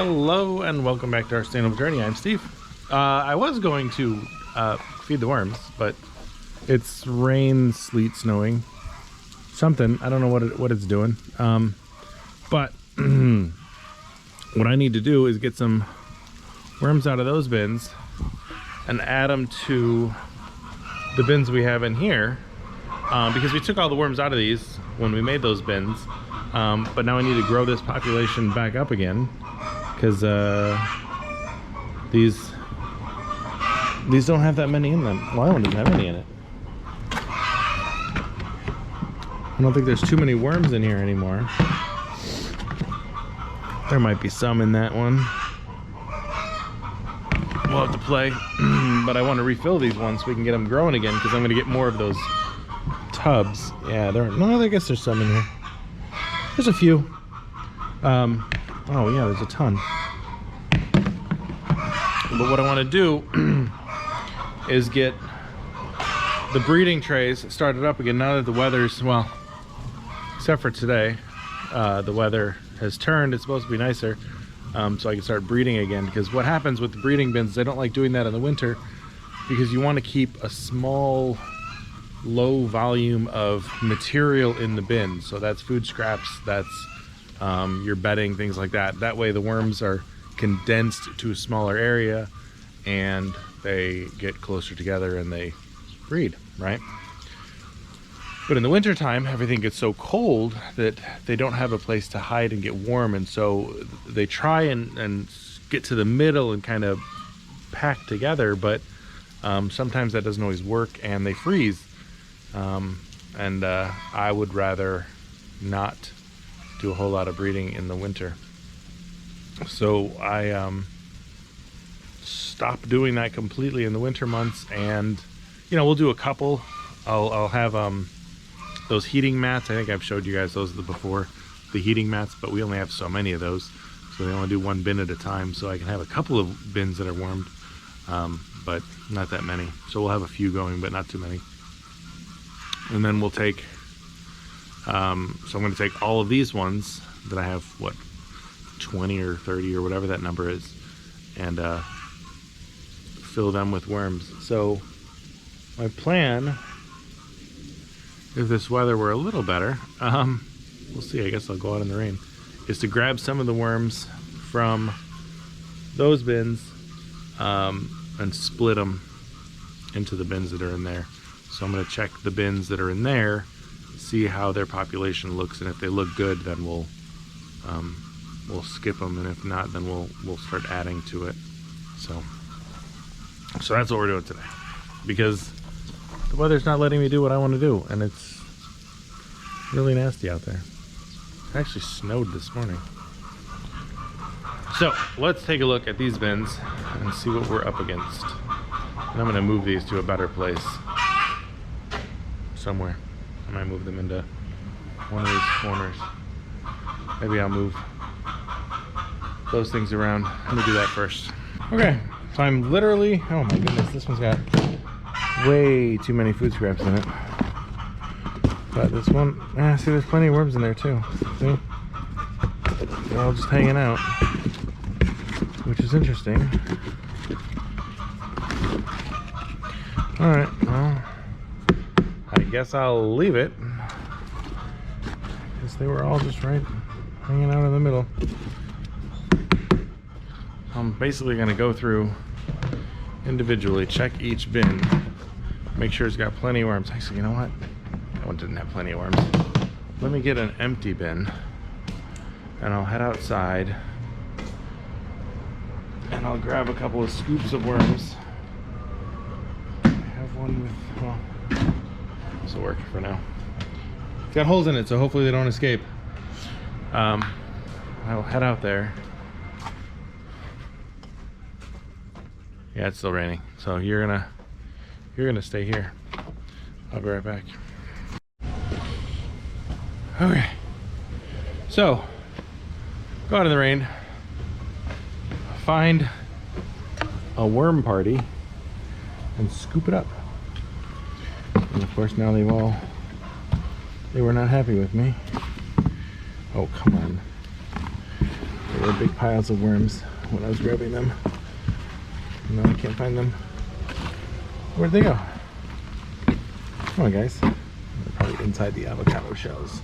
Hello and welcome back to our sustainable journey. I'm Steve. I was going to feed the worms, but it's rain, sleet, snowing, something. I don't know what it's doing. But what I need to do is get some worms out of those bins and add them to the bins we have in here, because we took all the worms out of these when we made those bins. But now I need to grow this population back up again, because these don't have that many in them. Well, that one doesn't have any in it. I don't think there's too many worms in here anymore. There might be some in that one. We'll have to play. But I want to refill these ones so we can get them growing again, because I'm going to get more of those tubs. Yeah, I guess there's some in here. There's a few. Oh yeah, there's a ton. But what I want to do is get the breeding trays started up again now that the weather's, well, except for today, the weather has turned. It's supposed to be nicer, so I can start breeding again. Because what happens with the breeding bins, they don't like doing that in the winter, because you want to keep a small, low volume of material in the bin. So that's food scraps, that's your bedding, things like that. That way the worms are condensed to a smaller area and they get closer together and they breed, right? But in the winter time, everything gets so cold that they don't have a place to hide and get warm, and so they try and get to the middle and kind of pack together, but sometimes that doesn't always work and they freeze. I would rather not do a whole lot of breeding in the winter. So I stopped doing that completely in the winter months, and we'll do a couple. I'll have those heating mats. I think I've showed you guys those before, the heating mats, but we only have so many of those, so they only do one bin at a time. So I can have a couple of bins that are warmed, but not that many. So we'll have a few going, but not too many. And then we'll take, so I'm going to take all of these ones that I have, 20 or 30 or whatever that number is, and fill them with worms. So my plan, if this weather were a little better, we'll see, I guess I'll go out in the rain, is to grab some of the worms from those bins and split them into the bins that are in there. So I'm going to check the bins that are in there, see how their population looks, and if they look good, then we'll skip them, and if not, then we'll start adding to it. So that's what we're doing today, because the weather's not letting me do what I want to do, and it's really nasty out there. It actually snowed this morning. So let's take a look at these bins and see what we're up against. And I'm going to move these to a better place somewhere. I might move them into one of these corners. Maybe I'll move those things around. Let me do that first. Okay, so I'm literally, oh my goodness, this one's got way too many food scraps in it. But this one, see, there's plenty of worms in there too. See? They're all just hanging out, which is interesting. Alright, well, I guess I'll leave it, because they were all just right hanging out in the middle. I'm basically going to go through individually, check each bin, make sure it's got plenty of worms. Actually, you know what? That one didn't have plenty of worms. Let me get an empty bin, and I'll head outside, and I'll grab a couple of scoops of worms. I have one with, well, this will work for now. It's got holes in it, so hopefully they don't escape. I'll head out there. Yeah, it's still raining, so you're gonna stay here. I'll be right back. Okay, so go out in the rain, find a worm party, and scoop it up. And of course now they were not happy with me. Oh, come on. They There were big piles of worms when I was grabbing them. No, I can't find them. Where'd they go? Come on, guys. They're probably inside the avocado shells,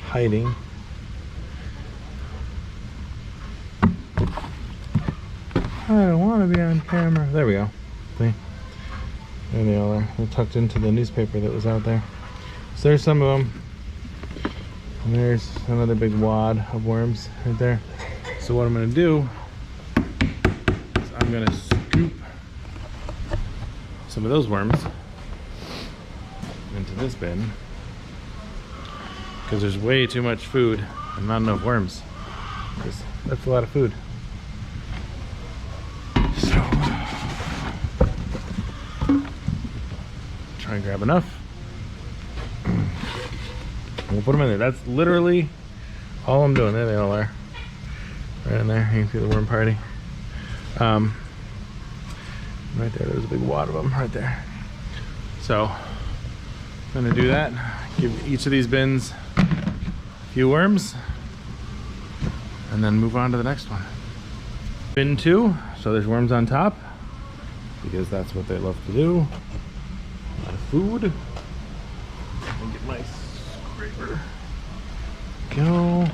hiding. I don't want to be on camera. There we go. See? There they all are. They're tucked into the newspaper that was out there. So there's some of them. And there's another big wad of worms right there. So what I'm going to do is I'm going to scoop some of those worms into this bin, because there's way too much food and not enough worms. That's a lot of food. So try and grab enough. We'll put them in there. That's literally all I'm doing. There they all are. Right in there. You can see the worm party. Right there, there's a big wad of them right there. So I'm gonna do that. Give each of these bins a few worms and then move on to the next one. Bin 2, so there's worms on top because that's what they love to do. A lot of food. And get my scraper. Go.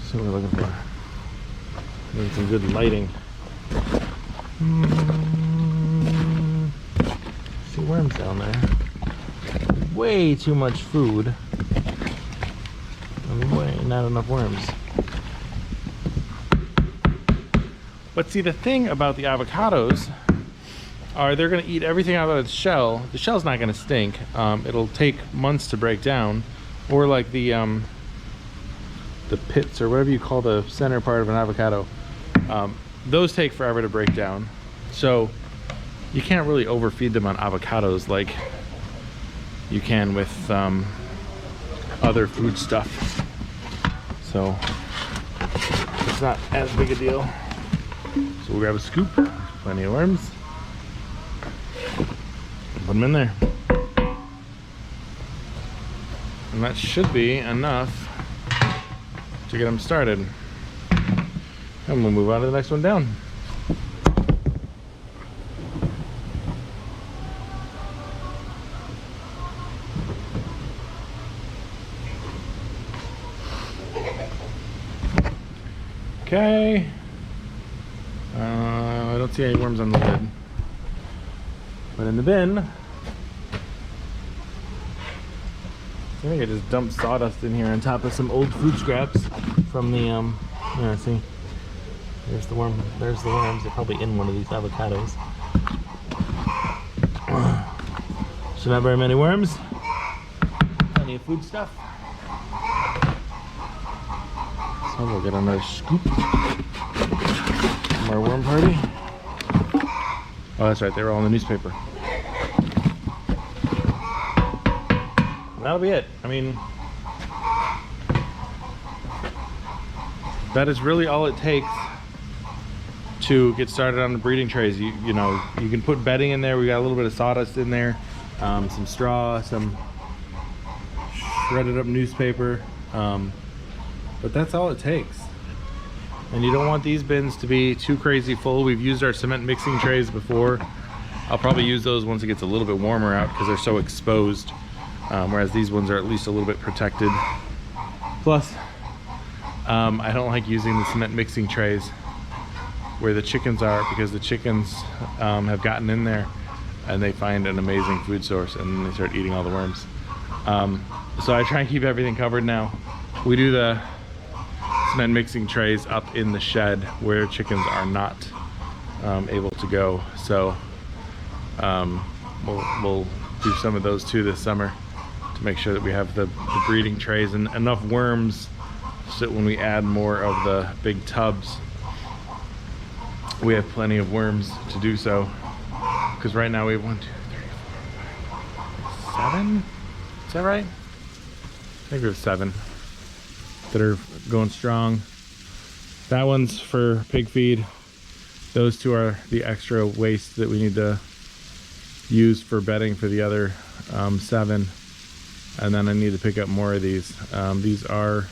So what we're looking for. Need some good lighting. See worms down there. Way too much food. And way not enough worms. But see, the thing about the avocados are they're going to eat everything out of its shell. The shell's not going to stink. It'll take months to break down. Or like the pits, or whatever you call the center part of an avocado. Those take forever to break down. So you can't really overfeed them on avocados like you can with other food stuff. So it's not as big a deal. So we'll grab a scoop, plenty of worms, put them in there. And that should be enough to get them started. And we'll move on to the next one down. Okay. I don't see any worms on the lid. But in the bin, I think I just dumped sawdust in here on top of some old food scraps from the, yeah, see? There's the worm. There's the worms. They're probably in one of these avocados. So not very many worms. Plenty of food stuff. So we'll get another scoop from our worm party. Oh, that's right. They were all in the newspaper. And that'll be it. I mean, that is really all it takes to get started on the breeding trays. You know, you can put bedding in there. We got a little bit of sawdust in there, some straw, some shredded up newspaper, but that's all it takes. And you don't want these bins to be too crazy full. We've used our cement mixing trays before. I'll probably use those once it gets a little bit warmer out because they're so exposed, whereas these ones are at least a little bit protected. Plus, I don't like using the cement mixing trays where the chickens are, because the chickens have gotten in there and they find an amazing food source and then they start eating all the worms. So I try and keep everything covered now. We do the cement mixing trays up in the shed where chickens are not able to go. So we'll do some of those too this summer to make sure that we have the breeding trays and enough worms so that when we add more of the big tubs, we have plenty of worms to do so. Because right now we have 1, 2, 3, 4, 5, 7. Is that right? I think we have 7 that are going strong. That one's for pig feed. Those 2 are the extra waste that we need to use for bedding for the other 7. And then I need to pick up more of these. These are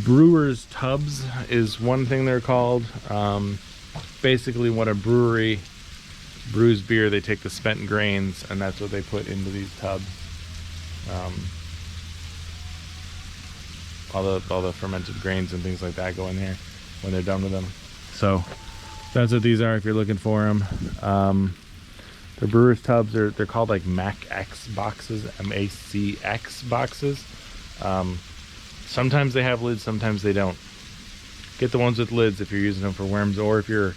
brewer's tubs is one thing they're called. Basically what a brewery brews beer, they take the spent grains and that's what they put into these tubs. All the fermented grains and things like that go in here when they're done with them. So that's what these are if you're looking for them. The brewer's tubs, they're called like MACX boxes, MACX boxes. Sometimes they have lids, sometimes they don't. Get the ones with lids if you're using them for worms, or if you're,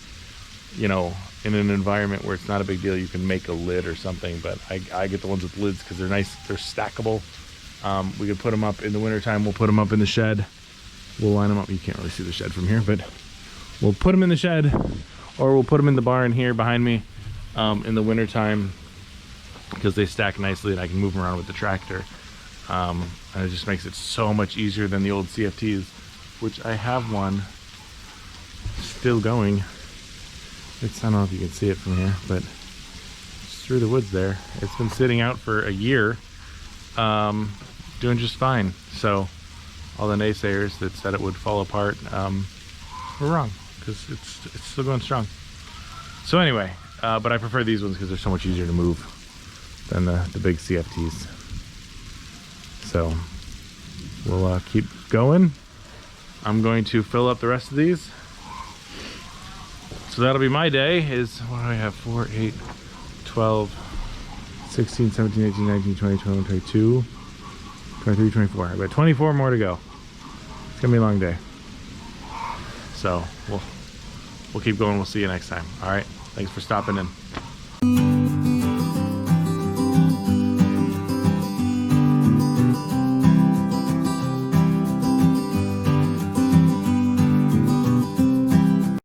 you know, in an environment where it's not a big deal, you can make a lid or something. But I get the ones with lids because they're nice, they're stackable. We could put them up in the wintertime, we'll put them up in the shed. We'll line them up, you can't really see the shed from here, but we'll put them in the shed, or we'll put them in the barn here behind me in the wintertime because they stack nicely and I can move them around with the tractor. And it just makes it so much easier than the old CFTs, which I have one still going. It's, I don't know if you can see it from here, but it's through the woods there. It's been sitting out for a year, doing just fine. So all the naysayers that said it would fall apart were wrong, because it's still going strong. So anyway, but I prefer these ones because they're so much easier to move than the big CFTs. So we'll keep going. I'm going to fill up the rest of these. So that'll be my day. Is, what do I have? 4, 8, 12, 16, 17, 18, 19, 20, 21, 22, 23, 24. I've got 24 more to go. It's gonna be a long day. So we'll keep going. We'll see you next time. All right. Thanks for stopping in.